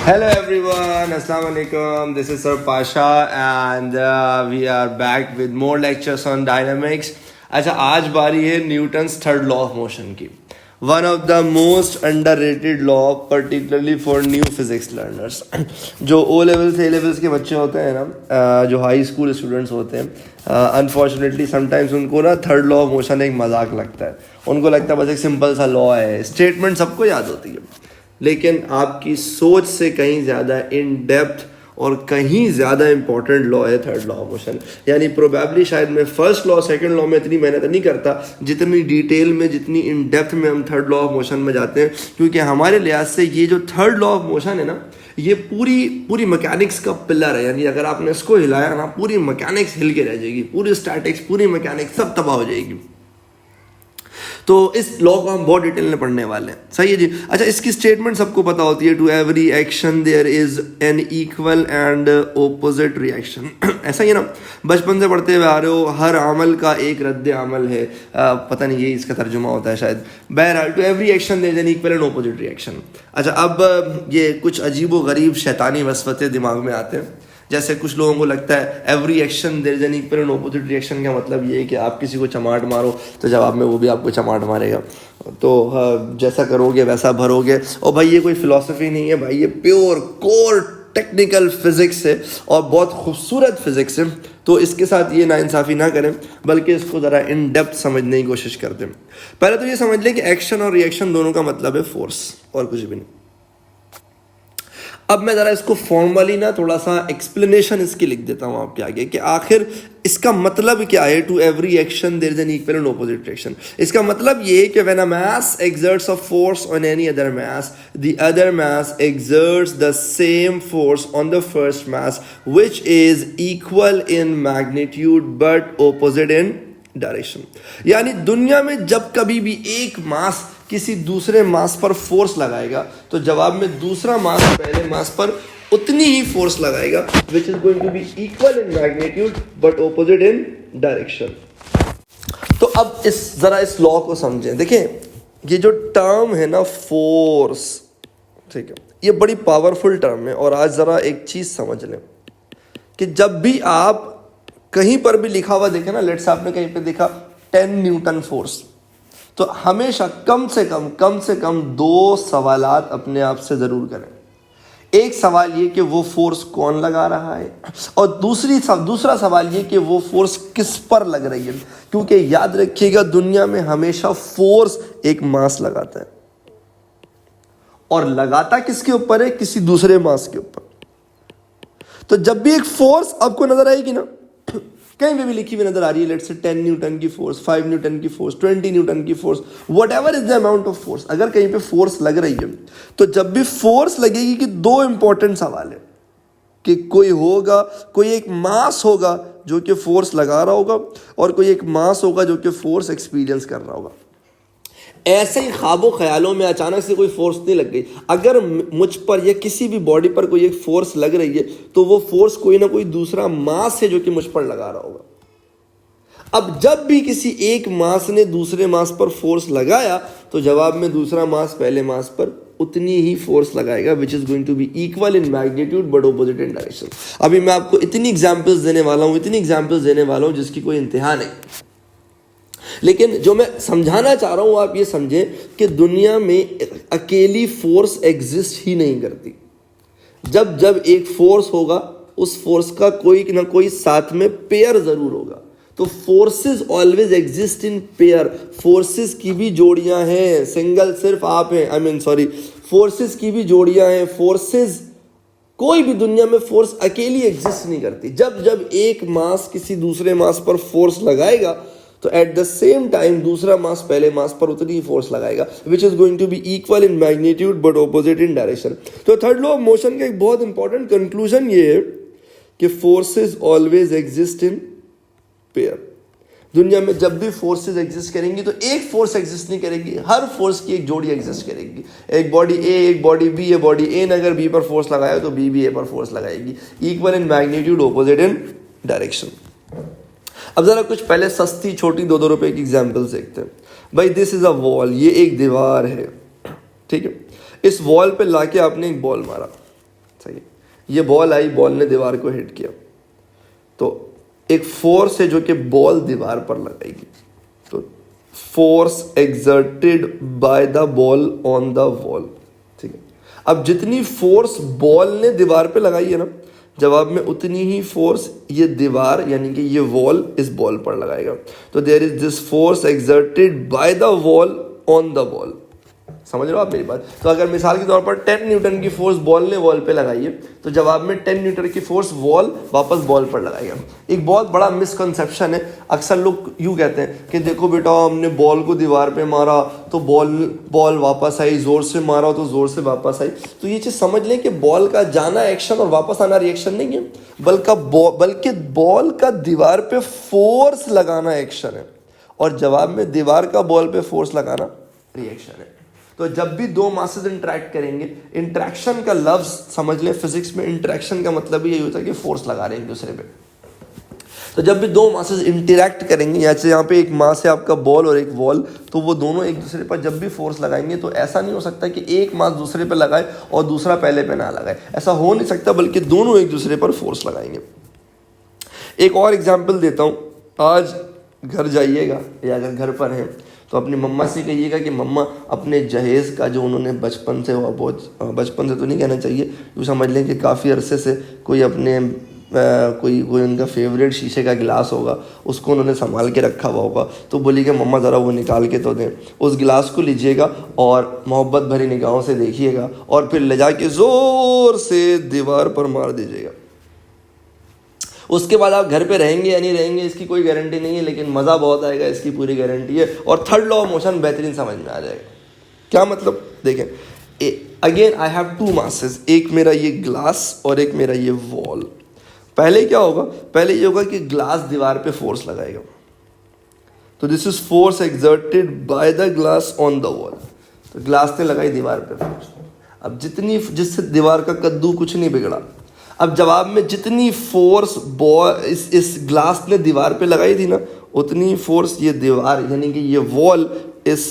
Hello everyone, Assalamu alaikum. This is Sir Pasha and we are back with more lectures on dynamics. अच्छा, आज बारी है Newton's third law of motion की. One of the most underrated law particularly for new physics learners. जो O levels A levels के बच्चे होते हैं ना, जो हाई स्कूल स्टूडेंट्स होते हैं, अनफॉर्चुनेटली समटाइम्स उनको ना थर्ड लॉ ऑफ मोशन एक मजाक लगता है. उनको लगता है बस एक सिंपल सा लॉ है, स्टेटमेंट सबको याद होती है, लेकिन आपकी सोच से कहीं ज़्यादा इन डेप्थ और कहीं ज़्यादा इंपॉर्टेंट लॉ है थर्ड लॉ ऑफ मोशन. यानी प्रोबेबली शायद मैं फर्स्ट लॉ सेकंड लॉ में इतनी मेहनत नहीं करता जितनी डिटेल में, जितनी इन डेप्थ में हम थर्ड लॉ ऑफ मोशन में जाते हैं, क्योंकि हमारे लिहाज से ये जो थर्ड लॉ ऑफ मोशन है ना, ये पूरी मैकेनिक्स का पिलर है. यानी अगर आपने इसको हिलाया ना, पूरी मैकेनिक्स हिल के रह जाएगी, पूरी स्टैटिक्स, पूरी मैकेनिक्स सब तबाह हो जाएगी. तो इस लॉ को हम बहुत डिटेल में पढ़ने वाले हैं. सही है जी. अच्छा, इसकी स्टेटमेंट सबको पता होती है, to every action there is an equal and opposite reaction. ऐसा ही है ना, बचपन से पढ़ते हुए आ रहे हो, हर अमल का एक रद्द अमल है. पता नहीं ये इसका तर्जुमा होता है शायद. बहरहाल, to every action there is an equal and opposite reaction. अच्छा, अब ये कुछ अजीबो गरीब शैतानी वसवसे दिमाग में आते हैं. जैसे कुछ लोगों को लगता है every action there is an equal and opposite reaction का मतलब ये है कि आप किसी को चमाट मारो तो जवाब में वो भी आपको चमाट मारेगा, तो जैसा करोगे वैसा भरोगे. और भाई ये कोई फिलॉसफी नहीं है भाई, ये प्योर कोर टेक्निकल फिजिक्स है और बहुत खूबसूरत फिजिक्स है. तो इसके साथ ये नाइंसाफ़ी ना करें, बल्कि इसको ज़रा इन डेप्थ समझने की कोशिश करते हैं. पहले तो ये समझ लें कि एक्शन और रिएक्शन दोनों का मतलब है फोर्स, और कुछ भी नहीं. अब मैं ज़रा इसको फॉर्मली ना थोड़ा सा एक्सप्लेनेशन इसकी लिख देता हूँ आपके आगे कि आखिर इसका मतलब क्या है. To every action there is an equal and opposite reaction. इसका मतलब ये है कि when a mass exerts a force on any other mass, the other mass exerts the same force on the first mass which is equal in magnitude but opposite in direction. यानी दुनिया में जब कभी भी एक मास किसी दूसरे मास पर फोर्स लगाएगा तो जवाब में दूसरा मास पहले मास पर उतनी ही फोर्स लगाएगा, which is going to be equal in magnitude but opposite in direction. तो अब जरा इस लॉ को समझें. देखें, ये जो टर्म है ना फोर्स, ठीक है, ये बड़ी पावरफुल टर्म है. और आज जरा एक चीज समझ लें कि जब भी आप कहीं पर भी लिखा हुआ देखें ना, लेट्स से आपने कहीं पे देखा 10 न्यूटन फोर्स, तो हमेशा कम से कम दो सवालात अपने आप से ज़रूर करें. एक सवाल ये कि वो फोर्स कौन लगा रहा है, और दूसरा सवाल ये कि वो फोर्स किस पर लग रही है. क्योंकि याद रखिएगा, दुनिया में हमेशा फोर्स एक मास लगाता है, और लगाता किसके ऊपर है? किसी दूसरे मास के ऊपर. तो जब भी एक फोर्स आपको नजर आएगी ना, कहीं पे भी लिखी हुई नजर आ रही है, लेट्स से 10 न्यूटन की फोर्स, 5 न्यूटन की फोर्स, 20 न्यूटन की force, whatever is the amount of force, अगर कहीं पे फोर्स लग रही है, तो जब भी फोर्स लगेगी कि दो इंपॉर्टेंट सवाल है कि कोई एक मास होगा जो कि फोर्स लगा रहा होगा, और कोई एक मास होगा जो कि फोर्स एक्सपीरियंस कर रहा होगा. ऐसे ही ख्वाबों ख्यालों में अचानक से कोई फोर्स नहीं लग गई. अगर मुझ पर या किसी भी बॉडी पर कोई एक फोर्स लग रही है, तो वो फोर्स कोई ना कोई दूसरा मास है जो कि मुझ पर लगा रहा होगा. अब जब भी किसी एक मास ने दूसरे मास पर फोर्स लगाया, तो जवाब में दूसरा मास पहले मास पर उतनी ही फोर्स लगाएगा, which is going to be equal in magnitude but opposite in direction. अभी मैं आपको इतनी एग्जाम्पल्स देने वाला हूं जिसकी कोई इंतहा नहीं. लेकिन जो मैं समझाना चाह रहा हूं, आप ये समझें कि दुनिया में अकेली फोर्स एग्जिस्ट ही नहीं करती. जब एक फोर्स होगा, उस फोर्स का कोई ना कोई साथ में पेयर जरूर होगा. तो forces always exist in pair. Forces की भी जोड़ियां हैं, सिंगल सिर्फ आप हैं, फोर्सेस की भी जोड़ियां हैं. फोर्सेस, कोई भी दुनिया में फोर्स अकेली एग्जिस्ट नहीं करती. जब एक मास किसी दूसरे मास पर फोर्स लगाएगा, तो एट द सेम टाइम दूसरा मास पहले मास पर उतनी ही फोर्स लगाएगा, which is going to be equal in magnitude but opposite in direction. तो थर्ड लॉ ऑफ मोशन का एक बहुत इंपॉर्टेंट कंक्लूजन ये है कि forces always exist in pair. दुनिया में जब भी फोर्सेस एग्जिस्ट करेंगी, तो एक फोर्स एग्जिस्ट नहीं करेगी, हर फोर्स की एक जोड़ी एग्जिस्ट करेगी. एक बॉडी ए, एक बॉडी बी. ये बॉडी ए ने अगर बी पर फोर्स लगाया तो बी भी ए पर फोर्स लगाएगी. Equal in magnitude, opposite in direction. अब जरा कुछ पहले सस्ती छोटी 2-2 रुपए की एग्जाम्पल्स देखते हैं. भाई, दिस इज अ वॉल, ये एक दीवार है, ठीक है. इस वॉल पे लाके आपने एक बॉल मारा, सही है, ये बॉल आई, बॉल ने दीवार को हिट किया, तो एक फोर्स है जो कि बॉल दीवार पर लगाएगी, तो force exerted by the ball on the wall, ठीक है। अब जितनी फोर्स बॉल ने दीवार पे लगाई है ना, जवाब में उतनी ही फोर्स ये दीवार यानी कि ये वॉल इस बॉल पर लगाएगा। तो there is this force exerted by the wall on the ball. समझ रहे हो आप मेरी बात? तो अगर मिसाल के तौर पर 10 न्यूटन की फोर्स बॉल ने वॉल पे लगाई है, तो जवाब में 10 न्यूटन की फोर्स वॉल वापस बॉल पर लगाएगा। एक बहुत बड़ा मिसकंसेप्शन है, अक्सर लोग यूँ कहते हैं कि देखो बेटा हमने बॉल को दीवार पे मारा तो बॉल वापस आई, जोर से मारा तो जोर से वापस आई। तो ये चीज़ समझ लें कि बॉल का जाना एक्शन और वापस आना रिएक्शन नहीं है, बल्कि बॉल का दीवार पे फोर्स लगाना एक्शन है और जवाब में दीवार का बॉल पे फोर्स लगाना रिएक्शन है। तो जब भी दो मासेस इंटरेक्ट करेंगे, इंटरेक्शन का लफ्ज समझ लें, फिजिक्स में इंटरेक्शन का मतलब यही होता है कि फोर्स लगा रहे हैं एक दूसरे पे। तो जब भी दो मासेस इंटरेक्ट करेंगे, जैसे यहाँ पे एक मास है आपका बॉल और एक वॉल, तो वो दोनों एक दूसरे पर जब भी फोर्स लगाएंगे तो ऐसा नहीं हो सकता कि एक मास दूसरे पे लगाए और दूसरा पहले पे ना लगाए, ऐसा हो नहीं सकता, बल्कि दोनों एक दूसरे पर फोर्स लगाएंगे। एक और एग्जाम्पल देता हूँ। आज घर जाइएगा या अगर घर पर हैं तो अपनी मम्मा से कहिएगा कि मम्मा अपने जहेज़ का जो उन्होंने बचपन से, बहुत बचपन से तो नहीं कहना चाहिए, यूँ समझ लें कि काफ़ी अरसे से कोई अपने कोई उनका फेवरेट शीशे का गिलास होगा, उसको उन्होंने संभाल के रखा हुआ होगा, तो बोलिएगा मम्मा ज़रा वो निकाल के तो दें। उस गिलास को लीजिएगा और मोहब्बत भरी निगाहों से देखिएगा और फिर ले जाके ज़ोर से दीवार पर मार दीजिएगा। उसके बाद आप घर पे रहेंगे या नहीं रहेंगे इसकी कोई गारंटी नहीं है, लेकिन मज़ा बहुत आएगा, इसकी पूरी गारंटी है। और थर्ड लॉ ऑफ मोशन बेहतरीन समझ में आ जाएगा। क्या मतलब? देखें, again I have two masses, एक मेरा ये ग्लास और एक मेरा ये वॉल। पहले क्या होगा? पहले ये होगा कि ग्लास दीवार पे फोर्स लगाएगा, तो this is force exerted by the glass on the wall. तो ग्लास ने लगाई दीवार पे फोर्स, अब जिससे दीवार का कद्दू कुछ नहीं बिगड़ा। अब जवाब में जितनी फोर्स इस ग्लास ने दीवार पे लगाई थी ना, उतनी फोर्स ये दीवार यानी कि ये वॉल इस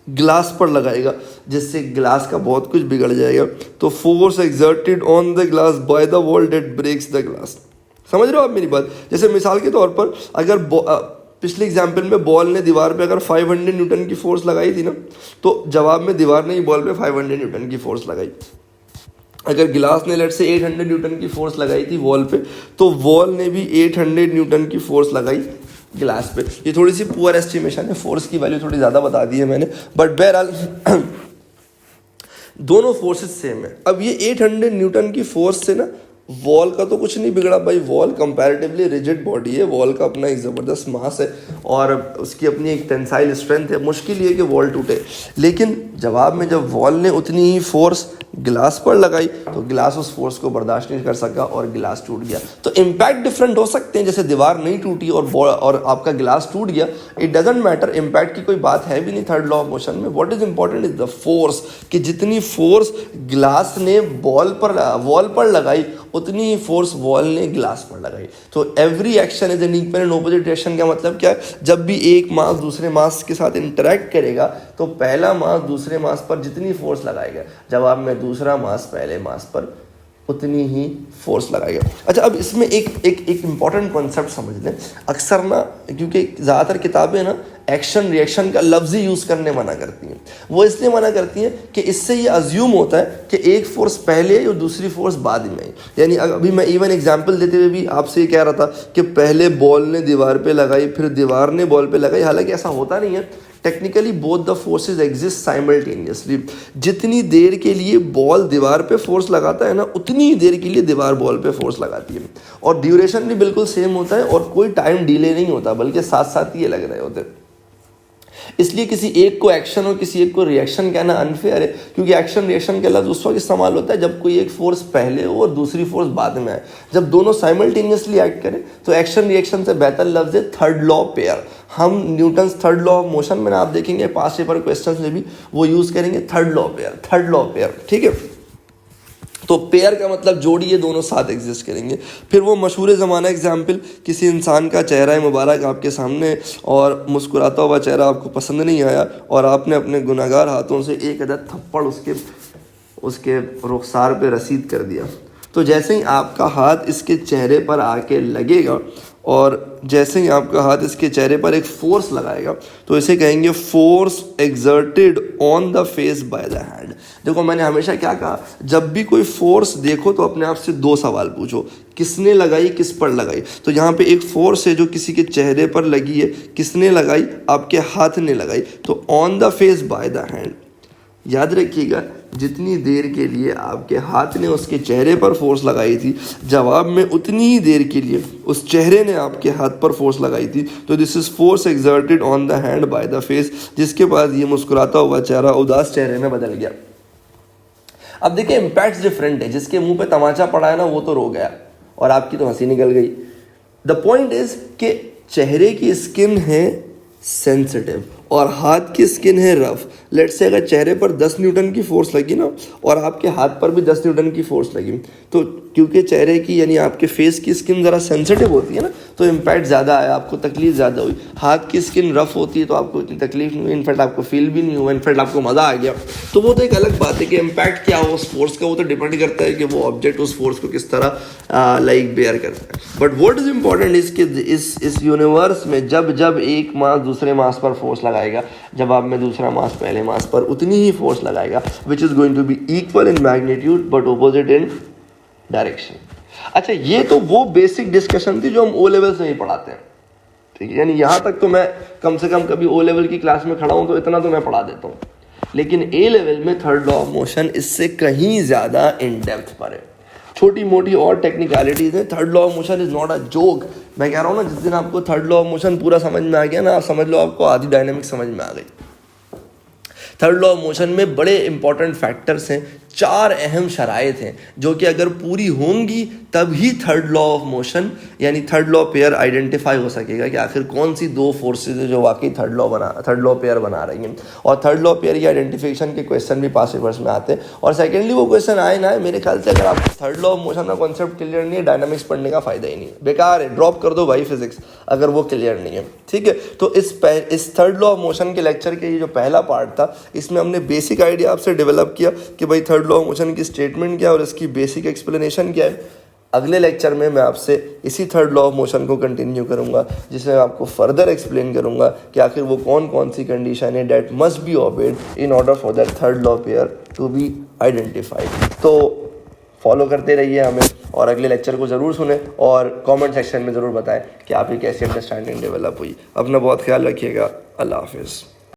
ग्लास पर लगाएगा, जिससे ग्लास का बहुत कुछ बिगड़ जाएगा। तो force exerted on the glass by the wall that breaks the glass. समझ रहे हो आप मेरी बात? जैसे मिसाल के तौर पर अगर पिछले एग्जाम्पल में बॉल ने दीवार पे अगर 500 न्यूटन की फोर्स लगाई थी ना, तो जवाब में दीवार ने ही बॉल पे 500 न्यूटन की फोर्स लगाई। अगर गिलास ने लेट से 800 न्यूटन की फोर्स लगाई थी वॉल पे, तो वॉल ने भी 800 न्यूटन की फोर्स लगाई गिलास पे। ये थोड़ी सी पुअर एस्टिमेशन है, फोर्स की वैल्यू थोड़ी ज़्यादा बता दी है मैंने, बट बहरहाल दोनों फोर्सेस सेम है। अब ये 800 न्यूटन की फोर्स से ना वॉल का तो कुछ नहीं बिगड़ा भाई, वॉल कंपैरेटिवली रिजिड बॉडी है, वॉल का अपना एक ज़बरदस्त मास है और उसकी अपनी एक टेंसाइल स्ट्रेंथ है, मुश्किल ये कि वॉल टूटे। लेकिन जवाब में जब वॉल ने उतनी ही फोर्स गिलास पर लगाई तो गिलास उस फोर्स को बर्दाश्त नहीं कर सका और गिलास टूट गया। तो इम्पैक्ट डिफरेंट हो सकते हैं, जैसे दीवार नहीं टूटी और आपका गिलास टूट गया, इट डजेंट मैटर, इम्पैक्ट की कोई बात है भी नहीं थर्ड लॉ ऑफ मोशन में। What is important is the force, कि जितनी फोर्स गिलास ने वॉल पर लगाई उतनी ही फोर्स वॉल ने ग्लास पर लगाई। तो every action is an equal and opposite reaction का मतलब क्या है? जब भी एक मास दूसरे मास के साथ इंटरेक्ट करेगा तो पहला मास दूसरे मास पर जितनी फोर्स लगाएगा, जवाब में दूसरा मास पहले मास पर उतनी ही फोर्स लगाएगा। अच्छा, अब इसमें एक इंपॉर्टेंट कॉन्सेप्ट समझ लें। अक्सर ना, क्योंकि ज़्यादातर किताबें ना एक्शन रिएक्शन का लफ्ज़ ही यूज़ करने मना करती हैं। वो इसलिए मना करती हैं कि इससे ये अज्यूम होता है कि एक फोर्स पहले आई और दूसरी फोर्स बाद में आई। यानी अभी मैं इवन एग्जांपल देते हुए भी आपसे ये कह रहा था कि पहले बॉल ने दीवार पे लगाई फिर दीवार ने बॉल पे लगाई, हालांकि ऐसा होता नहीं है। Technically both the forces exist simultaneously. जितनी देर के लिए बॉल दीवार पे फोर्स लगाता है ना, उतनी ही देर के लिए दीवार बॉल पे फोर्स लगाती है, और ड्यूरेशन भी बिल्कुल सेम होता है और कोई टाइम डिले नहीं होता, बल्कि साथ साथ ही ये लग रहे होते हैं। इसलिए किसी एक को एक्शन और किसी एक को रिएक्शन कहना अनफेयर है, क्योंकि एक्शन रिएक्शन का लफ्ज़ उस वक्त इस्तेमाल होता है जब कोई एक फोर्स पहले हो और दूसरी फोर्स बाद में आए। जब दोनों साइमल्टेनियसली एक्ट करें तो एक्शन रिएक्शन से बेहतर लफ्ज़ है थर्ड लॉ पेयर। हम Newton's third law of motion में आप देखेंगे पास्ट पेपर क्वेश्चन में भी वो यूज़ करेंगे थर्ड लॉ पेयर, ठीक है। तो पेयर का मतलब जोड़ी, ये दोनों साथ एग्जिस्ट करेंगे। फिर वो मशहूर ज़माना एग्जाम्पल, किसी इंसान का चेहरा मुबारक आपके सामने और मुस्कुराता हुआ चेहरा आपको पसंद नहीं आया और आपने अपने गुनाहगार हाथों से एक अदद थप्पड़ उसके रुखसार पे रसीद कर दिया। तो जैसे ही आपका हाथ इसके चेहरे पर आके लगेगा और जैसे ही आपका हाथ इसके चेहरे पर एक फोर्स लगाएगा तो इसे कहेंगे force exerted on the face by the hand. देखो मैंने हमेशा क्या कहा, जब भी कोई फोर्स देखो तो अपने आप से दो सवाल पूछो, किसने लगाई, किस पर लगाई। तो यहाँ पे एक फोर्स है जो किसी के चेहरे पर लगी है, किसने लगाई, आपके हाथ ने लगाई, तो on the face by the hand. याद रखिएगा, जितनी देर के लिए आपके हाथ ने उसके चेहरे पर फोर्स लगाई थी, जवाब में उतनी ही देर के लिए उस चेहरे ने आपके हाथ पर फोर्स लगाई थी। तो this is force exerted on the hand by the face, जिसके बाद ये मुस्कुराता हुआ चेहरा उदास चेहरे में बदल गया। अब देखिए इम्पैक्ट डिफरेंट है, जिसके मुंह पे तमाचा पड़ा है ना वो तो रो गया और आपकी तो हंसी निकल गई। द पॉइंट इज कि चेहरे की स्किन है सेंसिटिव और हाथ की स्किन है रफ। लेट्स से अगर चेहरे पर 10 न्यूटन की फोर्स लगी ना और आपके हाथ पर भी 10 न्यूटन की फोर्स लगी, तो क्योंकि चेहरे की यानी आपके फेस की स्किन ज़रा सेंसिटिव होती है ना, तो इम्पैक्ट ज़्यादा आया, आपको तकलीफ ज़्यादा हुई। हाथ की स्किन रफ होती है तो आपको इतनी तकलीफ नहीं हुई, इनफैक्ट आपको फील भी नहीं हुआ, इनफैक्ट आपको मज़ा आ गया। तो वो तो एक अलग बात है कि इम्पैक्ट क्या हो उस फोर्स का, वो तो डिपेंड करता है कि वो ऑब्जेक्ट उस फोर्स को किस तरह लाइक बेयर करता है। But what is important is कि इस यूनिवर्स में जब जब एक मास दूसरे मास पर फोर्स लगाएगा, जवाब में दूसरा मास पहले मास पर उतनी ही फोर्स लगाएगा, which is going to be equal in magnitude but opposite in direction. अच्छा, ये तो वो बेसिक डिस्कशन थी जो हम ओ लेवल से ही पढ़ाते हैं, ठीक है। यानी यहाँ तक तो मैं कम से कम कभी ओ लेवल की क्लास में खड़ा हूँ तो इतना तो मैं पढ़ा देता हूँ, लेकिन ए लेवल में थर्ड लॉ ऑफ मोशन इससे कहीं ज़्यादा इन डेप्थ पर है। छोटी मोटी और टेक्निकलिटीज़ हैं। Third law of motion is not a joke. मैं कह रहा हूँ ना, जिस दिन आपको थर्ड लॉ ऑफ मोशन पूरा समझ में आ गया ना, आप समझ लो आपको आधी डायनेमिक्स समझ में आ गई। थर्ड लॉ ऑफ मोशन में बड़े इंपॉर्टेंट फैक्टर्स हैं, 4 अहम शराइत हैं जो कि अगर पूरी होंगी तभी थर्ड लॉ ऑफ मोशन यानी थर्ड लॉ पेयर आइडेंटिफाई हो सकेगा कि आखिर कौन सी दो फोर्सेज है जो वाकई थर्ड लॉ पेयर बना रही हैं। और थर्ड लॉ पेयर की आइडेंटिफिकेशन के क्वेश्चन भी पास पेपर्स में आते हैं। और सेकेंडली वो क्वेश्चन आए ना, मेरे ख्याल से अगर आप थर्ड लॉ ऑफ मोशन का कॉन्सेप्ट क्लियर नहीं है, डायनामिक्स पढ़ने का फायदा ही नहीं है, बेकार है, ड्रॉप कर दो भाई फिजिक्स अगर वो क्लियर नहीं है, ठीक है। तो इस थर्ड लॉ ऑफ मोशन के लेक्चर के ये जो पहला पार्ट था, इसमें हमने बेसिक आइडिया आपसे डेवलप किया कि भाई थर्ड लॉ ऑफ मोशन की स्टेटमेंट क्या है और इसकी बेसिक एक्सप्लेनेशन क्या है। अगले लेक्चर में मैं आपसे इसी थर्ड लॉ ऑफ मोशन को कंटिन्यू करूंगा, जिसमें मैं आपको फर्दर एक्सप्लेन करूंगा कि आखिर वो कौन कौन सी कंडीशन है that must be obeyed in order for that third law pair to be identified. तो फॉलो करते रहिए हमें और अगले लेक्चर को ज़रूर सुने और कमेंट सेक्शन में ज़रूर बताएं कि आपकी कैसी अंडरस्टैंडिंग डेवलप हुई। अपना बहुत ख्याल रखिएगा। अल्लाह हाफिज़।